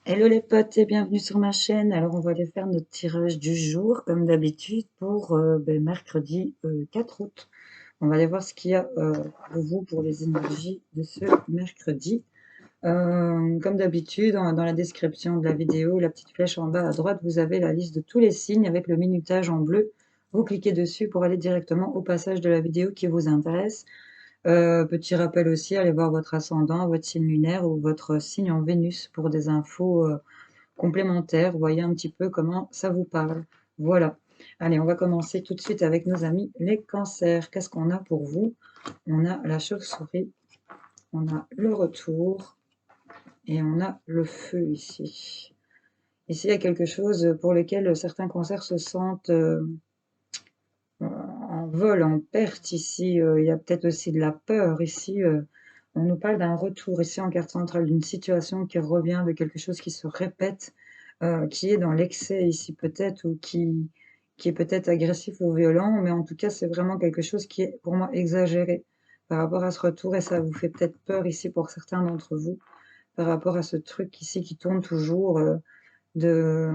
Hello les potes et bienvenue sur ma chaîne. Alors on va aller faire notre tirage du jour comme d'habitude pour mercredi 4 août. On va aller voir ce qu'il y a pour vous pour les énergies de ce mercredi. Comme d'habitude, dans la description de la vidéo, la petite flèche en bas à droite, vous avez la liste de tous les signes avec le minutage en bleu. Vous cliquez dessus pour aller directement au passage de la vidéo qui vous intéresse. Petit rappel aussi, allez voir votre ascendant, votre signe lunaire ou votre signe en Vénus pour des infos complémentaires. Voyez un petit peu comment ça vous parle. Voilà. Allez, on va commencer tout de suite avec nos amis les cancers. Qu'est-ce qu'on a pour vous? On a la chauve-souris, on a le retour et on a le feu ici. Ici, il y a quelque chose pour lequel certains cancers se sentent en vol, en perte ici. Il y a peut-être aussi de la peur ici. On nous parle d'un retour ici en carte centrale, d'une situation qui revient, de quelque chose qui se répète, qui est dans l'excès ici peut-être, ou qui est peut-être agressif ou violent, mais en tout cas c'est vraiment quelque chose qui est pour moi exagéré par rapport à ce retour, et ça vous fait peut-être peur ici pour certains d'entre vous, par rapport à ce truc ici qui tourne toujours, de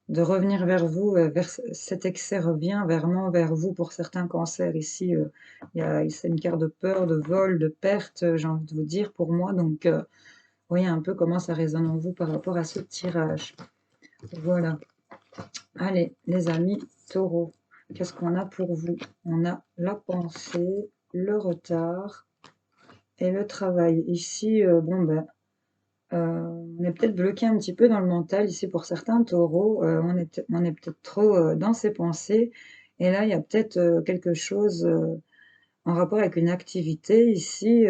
de revenir vers vous, vers cet excès revient vraiment vers vous pour certains cancers. Ici, c'est une carte de peur, de vol, de perte, j'ai envie de vous dire pour moi. Donc, voyez un peu comment ça résonne en vous par rapport à ce tirage. Voilà. Allez, les amis, taureau, qu'est-ce qu'on a pour vous? On a la pensée, le retard et le travail. Ici, bon, ben, on est peut-être bloqué un petit peu dans le mental ici pour certains taureaux, on est peut-être trop, dans ses pensées, et là, il y a peut-être, quelque chose, en rapport avec une activité ici,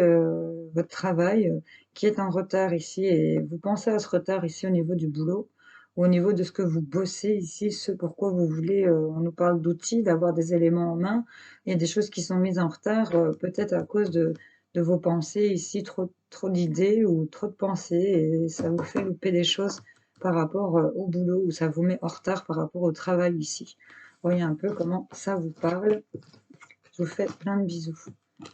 votre travail, qui est en retard ici, et vous pensez à ce retard ici au niveau du boulot, ou au niveau de ce que vous bossez ici, ce pourquoi vous voulez, on nous parle d'outils, d'avoir des éléments en main. Il y a des choses qui sont mises en retard, peut-être à cause de vos pensées ici, trop d'idées ou trop de pensées, et ça vous fait louper des choses par rapport, au boulot, ou ça vous met en retard par rapport au travail ici. Voyez un peu comment ça vous parle. Je vous fais plein de bisous.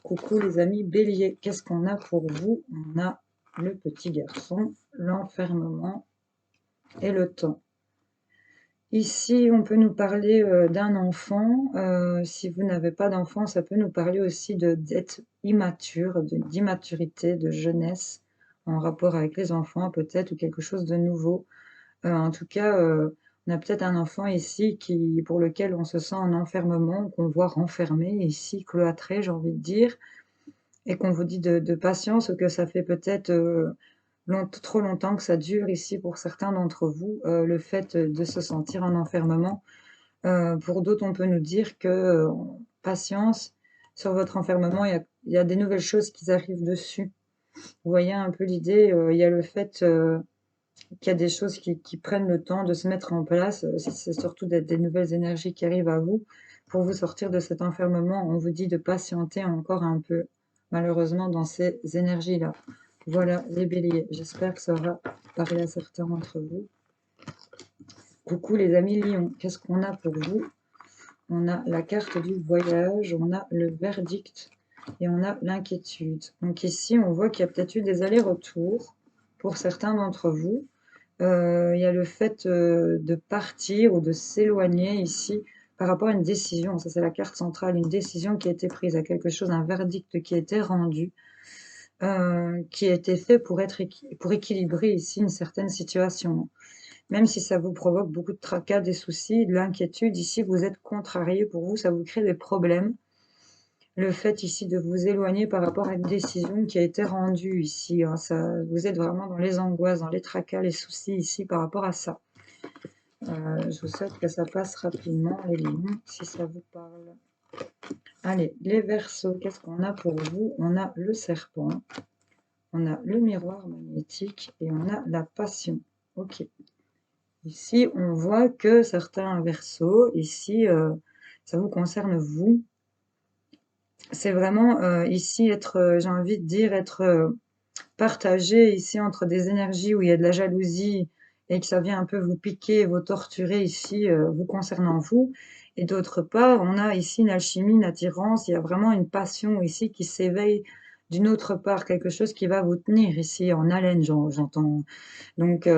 Coucou les amis bélier, qu'est-ce qu'on a pour vous? On a le petit garçon, l'enfermement et le temps. Ici, on peut nous parler d'un enfant. Si vous n'avez pas d'enfant, ça peut nous parler aussi d'être immature, d'immaturité, de jeunesse, en rapport avec les enfants peut-être, ou quelque chose de nouveau. En tout cas, on a peut-être un enfant ici pour lequel on se sent en enfermement, qu'on voit renfermé ici, cloîtré, j'ai envie de dire, et qu'on vous dit de patience, ou que ça fait peut-être trop longtemps que ça dure ici pour certains d'entre vous, le fait de se sentir en enfermement. Pour d'autres, on peut nous dire que patience, sur votre enfermement, il y a des nouvelles choses qui arrivent dessus. Vous voyez un peu l'idée, il y a le fait qu'il y a des choses qui prennent le temps de se mettre en place. C'est surtout des nouvelles énergies qui arrivent à vous pour vous sortir de cet enfermement. On vous dit de patienter encore un peu, malheureusement, dans ces énergies-là. Voilà, les béliers. J'espère que ça aura parlé à certains d'entre vous. Coucou les amis lions, qu'est-ce qu'on a pour vous? On a la carte du voyage, on a le verdict et on a l'inquiétude. Donc ici, on voit qu'il y a peut-être eu des allers-retours pour certains d'entre vous. Il y a le fait de partir ou de s'éloigner ici par rapport à une décision. Ça, c'est la carte centrale, une décision qui a été prise, à quelque chose, un verdict qui a été rendu, qui a été fait pour équilibrer ici une certaine situation. Même si ça vous provoque beaucoup de tracas, des soucis, de l'inquiétude, ici vous êtes contrarié, pour vous ça vous crée des problèmes. Le fait ici de vous éloigner par rapport à une décision qui a été rendue ici, hein, vous êtes vraiment dans les angoisses, dans les tracas, les soucis ici par rapport à ça. Je vous souhaite que ça passe rapidement, les lions, si ça vous parle. Allez, les Verseaux, qu'est-ce qu'on a pour vous? On a le serpent, on a le miroir magnétique et on a la passion. Ok. Ici, on voit que certains Verseaux, ici, ça vous concerne vous. C'est vraiment ici être, j'ai envie de dire, être partagé ici entre des énergies où il y a de la jalousie et que ça vient un peu vous piquer, vous torturer ici, vous concernant vous. Et d'autre part, on a ici une alchimie, une attirance, il y a vraiment une passion ici qui s'éveille d'une autre part, quelque chose qui va vous tenir ici en haleine, j'entends. Donc,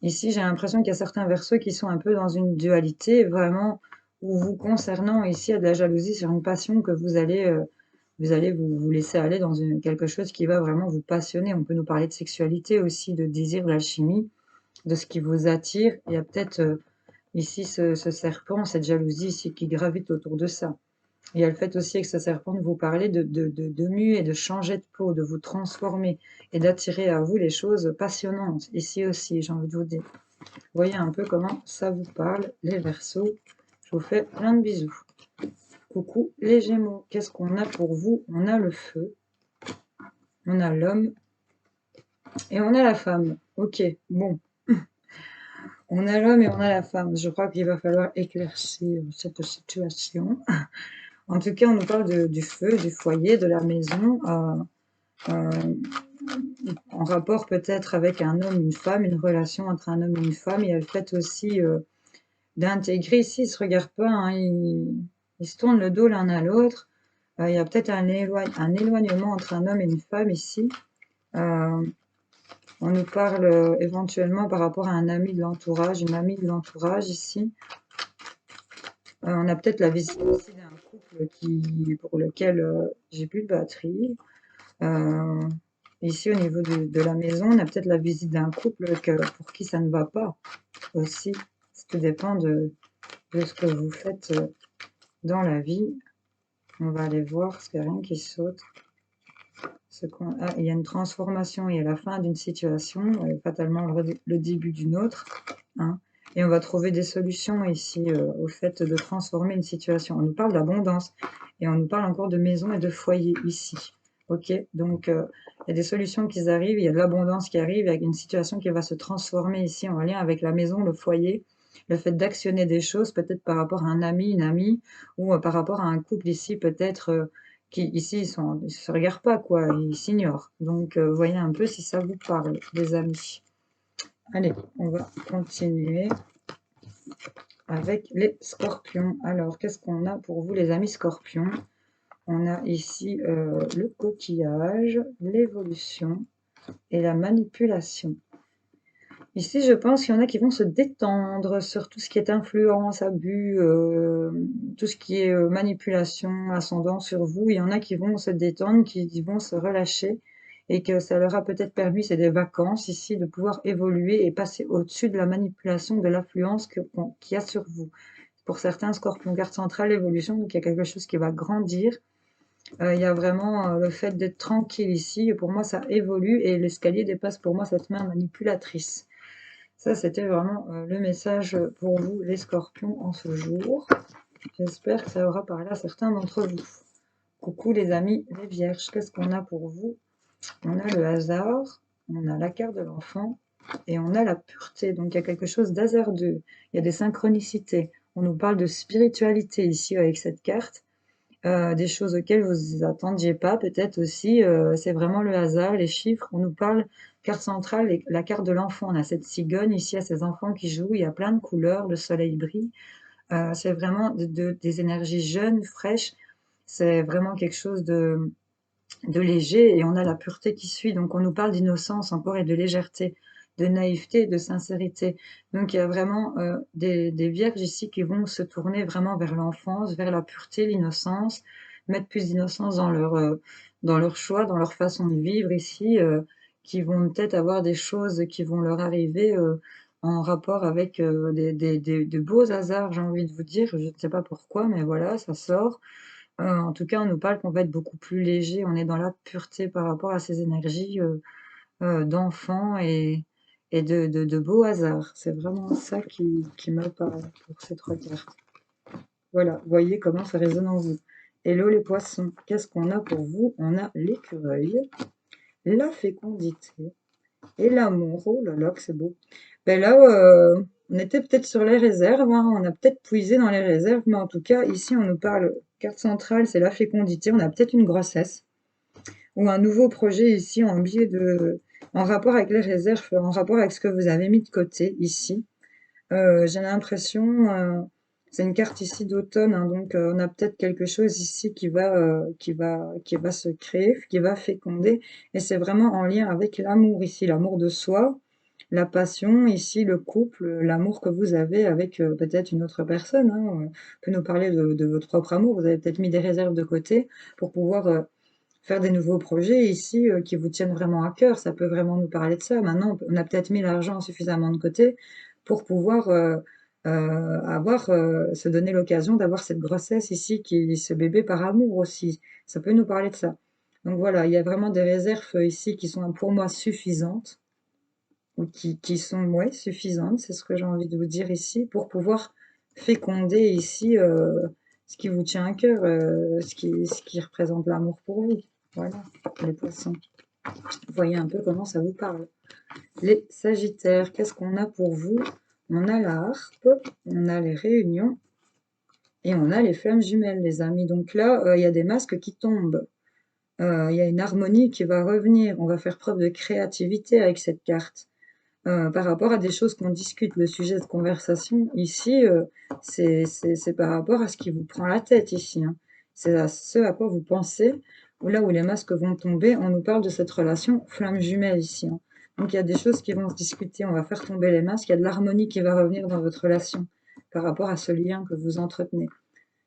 Ici, j'ai l'impression qu'il y a certains Verseaux qui sont un peu dans une dualité, vraiment, où vous concernant, ici, il y a de la jalousie sur une passion que vous allez vous laisser aller dans quelque chose qui va vraiment vous passionner. On peut nous parler de sexualité aussi, de désir, d'alchimie, de ce qui vous attire. Il y a peut-être ici ce serpent, cette jalousie ici qui gravite autour de ça. Il y a le fait aussi avec ce serpent de vous parler de muer, de changer de peau, de vous transformer et d'attirer à vous les choses passionnantes. Ici aussi, j'ai envie de vous dire. Voyez un peu comment ça vous parle, les Verseaux. Je vous fais plein de bisous. Coucou les Gémeaux, qu'est-ce qu'on a pour vous? On a le feu, on a l'homme et on a la femme. Ok, bon, on a l'homme et on a la femme. Je crois qu'il va falloir éclaircir cette situation. En tout cas, on nous parle du feu, du foyer, de la maison, euh, en rapport peut-être avec un homme, une femme, une relation entre un homme et une femme. Il y a le fait aussi d'intégrer ici, ils se regardent pas, hein, ils se tournent le dos l'un à l'autre. Il y a peut-être un éloignement entre un homme et une femme ici. Euh, on nous parle éventuellement par rapport à un ami de l'entourage, une amie de l'entourage ici. On a peut-être la visite aussi d'un couple pour lequel j'ai plus de batterie. Euh, Ici, au niveau de la maison, on a peut-être la visite d'un couple pour qui ça ne va pas aussi. Ça dépend de ce que vous faites dans la vie. On va aller voir, parce qu'il n'y a rien qui saute. Il y a une transformation, il y a la fin d'une situation, fatalement le début d'une autre. Hein. Et on va trouver des solutions ici au fait de transformer une situation. On nous parle d'abondance et on nous parle encore de maison et de foyer ici. Ok, donc il y a des solutions qui arrivent, il y a de l'abondance qui arrive, il y a une situation qui va se transformer ici en lien avec la maison, le foyer, le fait d'actionner des choses, peut-être par rapport à un ami, une amie, ou par rapport à un couple ici, peut-être qui ici ils se regardent pas quoi, ils s'ignorent. Donc voyez un peu si ça vous parle, les amis. Allez, on va continuer avec les scorpions. Alors, qu'est-ce qu'on a pour vous, les amis scorpions? On a ici le coquillage, l'évolution et la manipulation. Ici, je pense qu'il y en a qui vont se détendre sur tout ce qui est influence, abus, tout ce qui est manipulation, ascendant sur vous. Il y en a qui vont se détendre, qui vont se relâcher et que ça leur a peut-être permis, c'est des vacances ici, de pouvoir évoluer et passer au-dessus de la manipulation, de l'influence qu'il y a sur vous. Pour certains, Scorpion garde centrale, l'évolution, donc il y a quelque chose qui va grandir. Il y a vraiment le fait d'être tranquille ici. Pour moi, ça évolue et l'escalier dépasse pour moi cette main manipulatrice. Ça, c'était vraiment le message pour vous, les scorpions, en ce jour. J'espère que ça aura parlé à certains d'entre vous. Coucou les amis, les vierges, qu'est-ce qu'on a pour vous? On a le hasard, on a la carte de l'enfant et on a la pureté. Donc il y a quelque chose d'hasardeux, il y a des synchronicités. On nous parle de spiritualité ici avec cette carte. Des choses auxquelles vous attendiez pas, peut-être aussi, c'est vraiment le hasard, les chiffres. On nous parle, carte centrale, la carte de l'enfant. On a cette cigogne ici, à ces enfants qui jouent, il y a plein de couleurs, le soleil brille. C'est vraiment des énergies jeunes, fraîches. C'est vraiment quelque chose de léger et on a la pureté qui suit. Donc on nous parle d'innocence encore et de légèreté, de naïveté et de sincérité. Donc il y a vraiment des vierges ici qui vont se tourner vraiment vers l'enfance, vers la pureté, l'innocence, mettre plus d'innocence dans leur choix, dans leur façon de vivre ici, qui vont peut-être avoir des choses qui vont leur arriver en rapport avec de beaux hasards, j'ai envie de vous dire. Je ne sais pas pourquoi, mais voilà, ça sort. En tout cas, on nous parle qu'on va être beaucoup plus léger, on est dans la pureté par rapport à ces énergies d'enfants et de beaux hasards. C'est vraiment ça qui me parle pour ces trois cartes. Voilà, voyez comment ça résonne en vous. Hello les poissons, qu'est-ce qu'on a pour vous? On a l'écureuil, la fécondité et l'amour. Oh là là, que c'est beau. Ben là, on était peut-être sur les réserves, hein, on a peut-être puisé dans les réserves, mais en tout cas, ici, on nous parle, carte centrale, c'est la fécondité, on a peut-être une grossesse, ou un nouveau projet ici en rapport avec les réserves, en rapport avec ce que vous avez mis de côté ici. J'ai l'impression, c'est une carte ici d'automne, hein, donc on a peut-être quelque chose ici qui va se créer, qui va féconder, et c'est vraiment en lien avec l'amour ici, l'amour de soi, la passion, ici, le couple, l'amour que vous avez avec peut-être une autre personne, hein. On peut nous parler de votre propre amour. Vous avez peut-être mis des réserves de côté pour pouvoir faire des nouveaux projets ici qui vous tiennent vraiment à cœur. Ça peut vraiment nous parler de ça. Maintenant, on a peut-être mis l'argent suffisamment de côté pour pouvoir se donner l'occasion d'avoir cette grossesse ici, ce bébé par amour aussi. Ça peut nous parler de ça. Donc voilà, il y a vraiment des réserves ici qui sont pour moi suffisantes, ou qui sont, ouais, suffisantes, c'est ce que j'ai envie de vous dire ici, pour pouvoir féconder ici ce qui vous tient à cœur, ce qui représente l'amour pour vous. Voilà, les poissons. Voyez un peu comment ça vous parle. Les sagittaires, qu'est-ce qu'on a pour vous? On a la harpe, on a les réunions et on a les flammes jumelles, les amis. Donc là, il y a des masques qui tombent. Il y a une harmonie qui va revenir. On va faire preuve de créativité avec cette carte. Par rapport à des choses qu'on discute, le sujet de conversation ici, c'est par rapport à ce qui vous prend la tête ici, hein. C'est à ce à quoi vous pensez, ou là où les masques vont tomber, on nous parle de cette relation flamme jumelle ici, hein. Donc il y a des choses qui vont se discuter, on va faire tomber les masques, il y a de l'harmonie qui va revenir dans votre relation par rapport à ce lien que vous entretenez.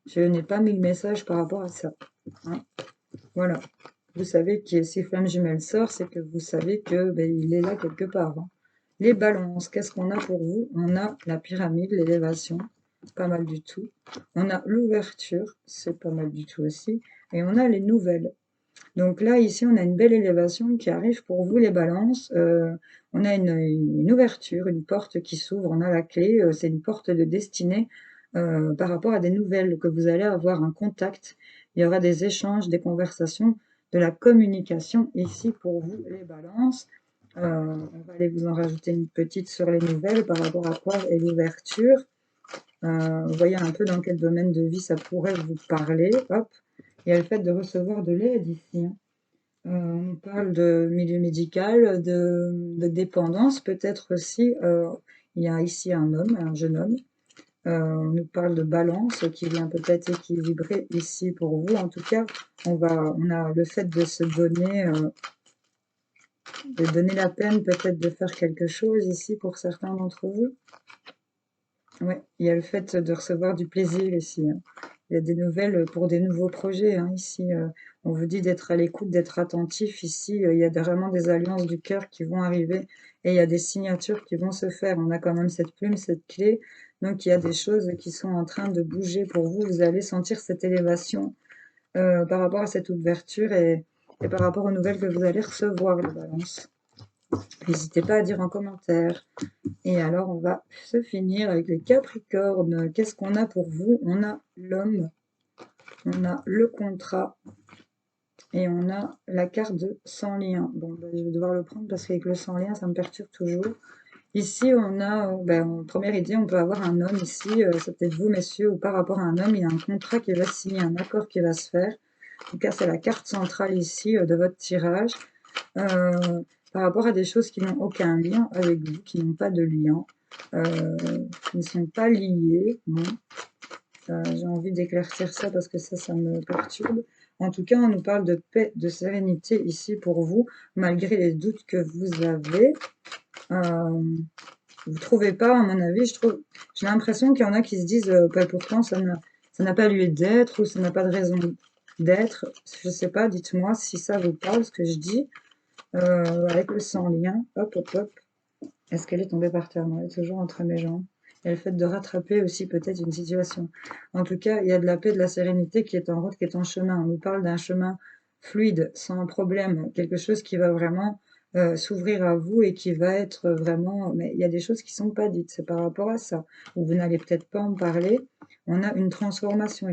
Je n'ai pas mis le message par rapport à ça, hein. Voilà. Vous savez que si flamme jumelle sort, c'est que vous savez que il est là quelque part, hein. Les balances, qu'est-ce qu'on a pour vous? On a la pyramide, l'élévation, pas mal du tout. On a l'ouverture, c'est pas mal du tout aussi. Et on a les nouvelles. Donc là, ici, on a une belle élévation qui arrive pour vous, les balances. On a une ouverture, une porte qui s'ouvre, on a la clé, c'est une porte de destinée par rapport à des nouvelles que vous allez avoir, un contact. Il y aura des échanges, des conversations, de la communication ici pour vous, les balances. On va aller vous en rajouter une petite sur les nouvelles par rapport à quoi est l'ouverture. Vous voyez un peu dans quel domaine de vie ça pourrait vous parler. Hop. Il y a le fait de recevoir de l'aide ici, hein. On parle de milieu médical, de dépendance peut-être aussi. Il y a ici un homme, un jeune homme. On nous parle de balance qui vient peut-être équilibrer ici pour vous. En tout cas, on a le fait de se donner, de donner la peine peut-être de faire quelque chose ici pour certains d'entre vous. Ouais, il y a le fait de recevoir du plaisir ici, hein. Il y a des nouvelles pour des nouveaux projets, hein, ici. On vous dit d'être à l'écoute, d'être attentif. Ici, il y a vraiment des alliances du cœur qui vont arriver et il y a des signatures qui vont se faire. On a quand même cette plume, cette clé. Donc, il y a des choses qui sont en train de bouger pour vous. Vous allez sentir cette élévation par rapport à cette ouverture et par rapport aux nouvelles que vous allez recevoir, les balances. N'hésitez pas à dire en commentaire. Et alors, on va se finir avec les Capricornes. Qu'est-ce qu'on a pour vous? On a l'homme, on a le contrat et on a la carte de sans lien. Bon, je vais devoir le prendre parce qu'avec le sans lien, ça me perturbe toujours. Ici, on a, première idée, on peut avoir un homme ici, c'est peut-être vous, messieurs, ou par rapport à un homme, il y a un contrat qui va se signer, un accord qui va se faire. En tout cas, c'est la carte centrale ici de votre tirage. Par rapport à des choses qui n'ont aucun lien avec vous, qui n'ont pas de lien, qui ne sont pas liées. Bon. J'ai envie d'éclaircir ça parce que ça me perturbe. En tout cas, on nous parle de paix, de sérénité ici pour vous, malgré les doutes que vous avez. Vous trouvez pas, à mon avis, j'ai l'impression qu'il y en a qui se disent pourtant ça n'a pas lieu d'être ou ça n'a pas de raison d'être. Je sais pas, dites-moi si ça vous parle ce que je dis. Avec le sans lien, hop, hop, hop. Est-ce qu'elle est tombée par terre? Non, elle est toujours entre mes jambes. Et le fait de rattraper aussi peut-être une situation. En tout cas, il y a de la paix, de la sérénité qui est en route, qui est en chemin. On nous parle d'un chemin fluide, sans problème, quelque chose qui va vraiment s'ouvrir à vous et qui va être vraiment... Mais il y a des choses qui sont pas dites, c'est par rapport à ça. Ou vous n'allez peut-être pas en parler. On a une transformation.